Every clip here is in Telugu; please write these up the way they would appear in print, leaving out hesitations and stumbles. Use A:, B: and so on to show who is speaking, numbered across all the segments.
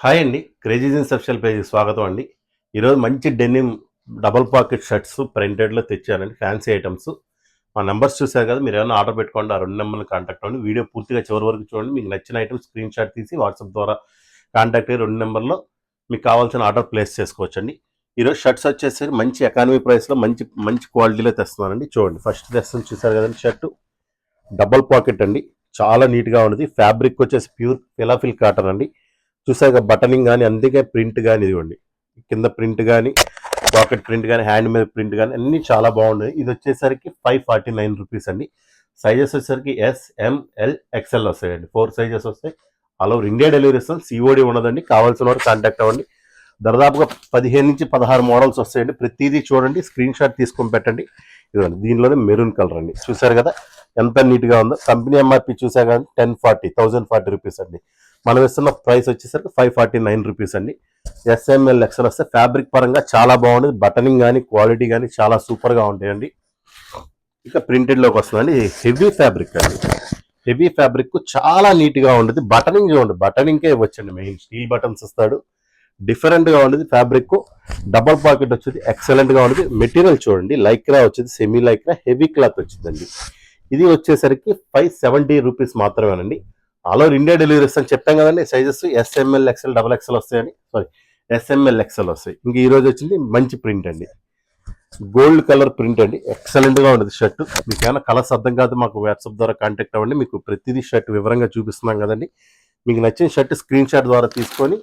A: హాయ్ అండి. క్రేజీ జీన్స్ అఫీషియల్ పేజ్‌కి స్వాగతం అండి. ఈరోజు మంచి డెనిమ్ డబుల్ పాకెట్ షర్ట్స్ ప్రింటెడ్‌లో తెచ్చానండి. Fancy items. మా నంబర్స్ చూసారు కదా! మీరేమన్నా ఆర్డర్ పెట్టుకోండి. ఆ 2 నంబర్‌లు కాంటాక్ట్ అవ్వండి. వీడియో పూర్తిగా చివరి వరకు చూడండి. మీకు నచ్చిన ఐటెమ్ స్క్రీన్ షాట్ తీసి వాట్సాప్ ద్వారా కాంటాక్ట్ అయ్యి 2 నంబర్‌లో మీకు కావాల్సిన ఆర్డర్ ప్లేస్ చేసుకోవచ్చండి. ఈరోజు షర్ట్స్ వచ్చేసి మంచి ఎకానమీ ప్రైస్‌లో మంచి మంచి క్వాలిటీలో తెస్తున్నానండి. చూడండి ఫస్ట్ తెస్తుంది చూసారు కదండీ షర్టు. డబుల్ పాకెట్ అండి. చాలా నీట్‌గా ఉన్నది. ఫ్యాబ్రిక్ వచ్చేసి ప్యూర్ ఫిలాఫిల్ కాటన్ అండి. చూసాక బటనింగ్ కానీ అందుకే ప్రింట్ కానీ ఇదిగోండి కింద ప్రింట్ కానీ పాకెట్ ప్రింట్ కానీ హ్యాండ్ మీద ప్రింట్ కానీ అన్నీ చాలా బాగున్నాయి. ఇది వచ్చేసరికి 549 రూపీస్ అండి. సైజెస్ వచ్చేసరికి SML XL వస్తాయండి. 4 సైజెస్ వస్తాయి. ఆల్ ఓవర్ ఇండియా డెలివరీ ఇస్తాం. COD ఉండదండి. కావాల్సిన వారు కాంటాక్ట్ అవ్వండి. దాదాపుగా 15 నుంచి 16 మోడల్స్ వస్తాయండి. ప్రతిదీ చూడండి, స్క్రీన్ షాట్ తీసుకొని పెట్టండి. ఇదిగోండి దీనిలోనే మెరూన్ కలర్ అండి. చూసారు కదా ఎంత నీట్గా ఉందో. కంపెనీ MRP చూసా కానీ 1040 రూపీస్ అండి. మనం ఇస్తున్న ప్రైస్ వచ్చేసరికి 549 రూపీస్ అండి. SML XL వస్తే ఫ్యాబ్రిక్ పరంగా చాలా బాగుంటుంది. బటనింగ్ కానీ క్వాలిటీ కానీ చాలా సూపర్గా ఉంటాయండి. ఇక ప్రింటెడ్లోకి వస్తుందండి. హెవీ ఫ్యాబ్రిక్ అండి. హెవీ ఫ్యాబ్రిక్ చాలా నీట్గా ఉంటుంది. బటనింగ్ చూడండి, బటనింగ్కే ఇవ్వచ్చండి. మెయిన్ స్టీల్ బటన్స్ ఇస్తాడు. డిఫరెంట్గా ఉండేది ఫ్యాబ్రిక్. డబల్ పాకెట్ వచ్చేది ఎక్సలెంట్గా ఉండేది. మెటీరియల్ చూడండి, లైక్రా వచ్చేది, సెమీ లైక్రా హెవీ క్లాత్ వచ్చిందండి. ఇది వచ్చేసరికి 570 రూపీస్ మాత్రమేనండి. ఆల్ ఓవర్ ఇండియా డెలివరీ ఇస్తాను చెప్పాం కదండి. సైజెస్ SML XL XXL వస్తాయని, సారీ SML XL వస్తాయి. ఇంక ఈ రోజు వచ్చింది మంచి ప్రింట్ అండి. గోల్డ్ కలర్ ప్రింట్ అండి. ఎక్సలెంట్గా ఉండదు షర్ట్. మీకు ఏమైనా కలర్స్ అర్థం కాదు మాకు వాట్సాప్ ద్వారా కాంటాక్ట్ అవ్వండి. మీకు ప్రతిదీ షర్ట్ వివరంగా చూపిస్తున్నాం కదండి. మీకు నచ్చిన షర్ట్ స్క్రీన్ షాట్ ద్వారా తీసుకొని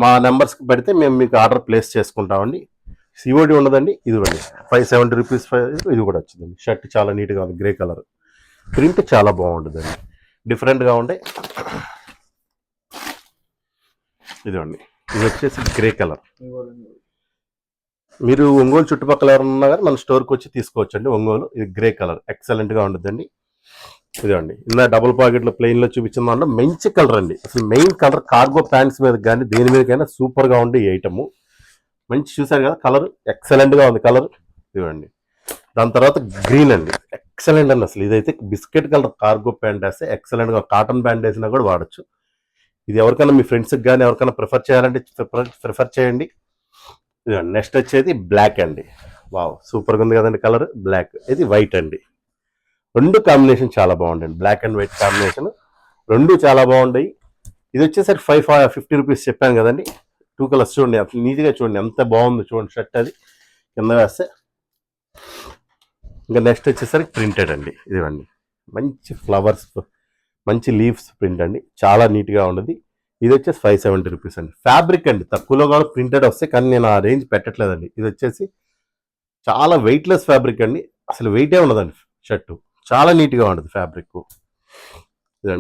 A: మా నెంబర్స్కి పెడితే మేము మీకు ఆర్డర్ ప్లేస్ చేసుకుంటామండి. COD ఉండదండి. ఇది కూడా 570 రూపీస్. ఇది కూడా వచ్చిందండి. షర్ట్ చాలా నీట్గా ఉంది. గ్రే కలర్ ప్రింట్ చాలా బాగుంటుందండి. డిఫరెంట్గా ఉండే ఇదిగోండి. ఇది వచ్చేసి గ్రే కలర్. మీరు ఒంగోలు చుట్టుపక్కల ఎవరన్నా కానీ మన స్టోర్కి వచ్చి తీసుకోవచ్చండి. ఒంగోలు. ఇది గ్రే కలర్ ఎక్సలెంట్గా ఉంటుందండి. ఇదండి ఇందా డబుల్ పాకెట్లో ప్లెయిన్లో చూపించిన దాంట్లో మంచి కలర్ అండి. అసలు మెయిన్ కలర్ కార్గో ప్యాంట్స్ మీద కానీ దేని మీదకైనా సూపర్గా ఉండే ఈ ఐటమ్. మంచి చూసారు కదా కలర్ ఎక్సలెంట్గా ఉంది కలర్. ఇవ్వండి. దాని తర్వాత గ్రీన్ అండి. ఎక్సలెంట్ అండి. అసలు ఇదైతే బిస్కెట్ కలర్ కార్గో ప్యాంట్ వేస్తే ఎక్సలెంట్గా, కాటన్ ప్యాంట్ వేసినా కూడా వాడచ్చు. ఇది ఎవరికైనా మీ ఫ్రెండ్స్కి కానీ ఎవరికైనా ప్రిఫర్ చేయాలంటే ప్రిఫర్ చేయండి. నెక్స్ట్ వచ్చేది బ్లాక్ అండి. వావ్ సూపర్గా ఉంది కదండి కలర్. బ్లాక్. ఇది వైట్ అండి. రెండు కాంబినేషన్ చాలా బాగుంటాయండి. బ్లాక్ అండ్ వైట్ కాంబినేషన్ రెండు చాలా బాగుంటాయి. ఇది వచ్చేసరికి 550 రూపీస్ చెప్పాను కదండి. 2 కలర్స్ చూడండి, అసలు నీట్గా చూడండి ఎంత బాగుందో చూడండి షర్ట్. అది కింద వేస్తే ఇంకా నెక్స్ట్ వచ్చేసరికి ప్రింటెడ్ అండి. ఇదివ్వండి మంచి ఫ్లవర్స్, మంచి లీవ్స్ ప్రింట్ అండి. చాలా నీట్గా ఉండదు. ఇది వచ్చేసి 570 రూపీస్ అండి. ఫ్యాబ్రిక్ అండి తక్కువలో కూడా ప్రింటెడ్ వస్తే, కానీ నేను ఆ రేంజ్ పెట్టట్లేదండి. ఇది వచ్చేసి చాలా వెయిట్లెస్ ఫ్యాబ్రిక్ అండి. అసలు వెయిటే ఉండదండి షర్టు. చాలా నీట్గా ఉంటుంది ఫ్యాబ్రిక్.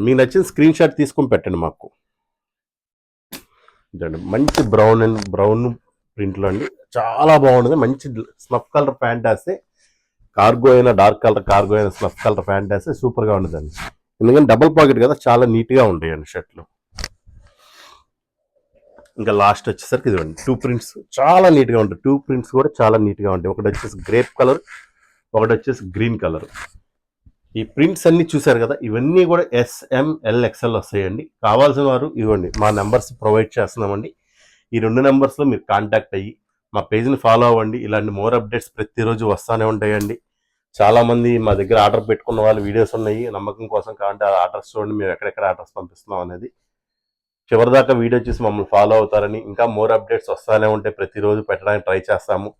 A: మీకు నచ్చిన స్క్రీన్ షాట్ తీసుకొని పెట్టండి మాకు. ఇదండి మంచి బ్రౌన్ ప్రింట్లో అండి. చాలా బాగుంటుంది. మంచి స్నఫ్ కలర్ ప్యాంట్ వేస్తే, కార్గో అయినా డార్క్ కలర్ కార్గో అయినా స్నఫ్ కలర్ ప్యాంట్ వేస్తే సూపర్గా ఉంటుందండి. ఎందుకంటే డబుల్ పాకెట్ కదా, చాలా నీట్గా ఉంటాయండి షర్ట్లు. ఇంకా లాస్ట్ వచ్చేసరికి ఇదిగోండి 2 ప్రింట్స్ చాలా నీట్గా ఉంటాయి. 2 ప్రింట్స్ కూడా చాలా నీట్గా ఉంటాయి. ఒకటి వచ్చేసి గ్రేప్ కలర్, ఒకటి వచ్చేసి గ్రీన్ కలర్. ఈ ప్రింట్స్ అన్ని చూసారు కదా, ఇవన్నీ కూడా SML XL వస్తాయండి. కావాల్సిన వారు ఇవ్వండి, మా నెంబర్స్ ప్రొవైడ్ చేస్తున్నామండి. ఈ 2 నెంబర్స్లో మీరు కాంటాక్ట్ అయ్యి మా పేజ్ని ఫాలో అవ్వండి. ఇలాంటి మోర్ అప్డేట్స్ ప్రతిరోజు వస్తూనే ఉంటాయండి. చాలామంది మా దగ్గర ఆర్డర్ పెట్టుకున్న వాళ్ళు వీడియోస్ ఉన్నాయి. నమ్మకం కోసం కావాలంటే ఆర్డర్స్ చూడండి, మేము ఎక్కడెక్కడ ఆర్డర్స్ పంపిస్తున్నాం అనేది. చివరిదాకా వీడియో చూసి మమ్మల్ని ఫాలో అవుతారని, ఇంకా మోర్ అప్డేట్స్ వస్తూనే ఉంటే ప్రతిరోజు పెట్టడానికి ట్రై చేస్తాము.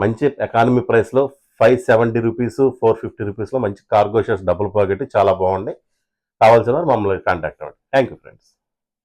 A: మంచి ఎకానమీ ప్రైస్లో 570 రూపీస్, 450 రూపీస్లో మంచి కార్గో షర్ట్స్ డబుల్ పాకెట్ చాలా బాగున్నాయి. కావాల్సిన మమ్మల్ని కాంటాక్ట్ అవ్వండి. Thank you friends.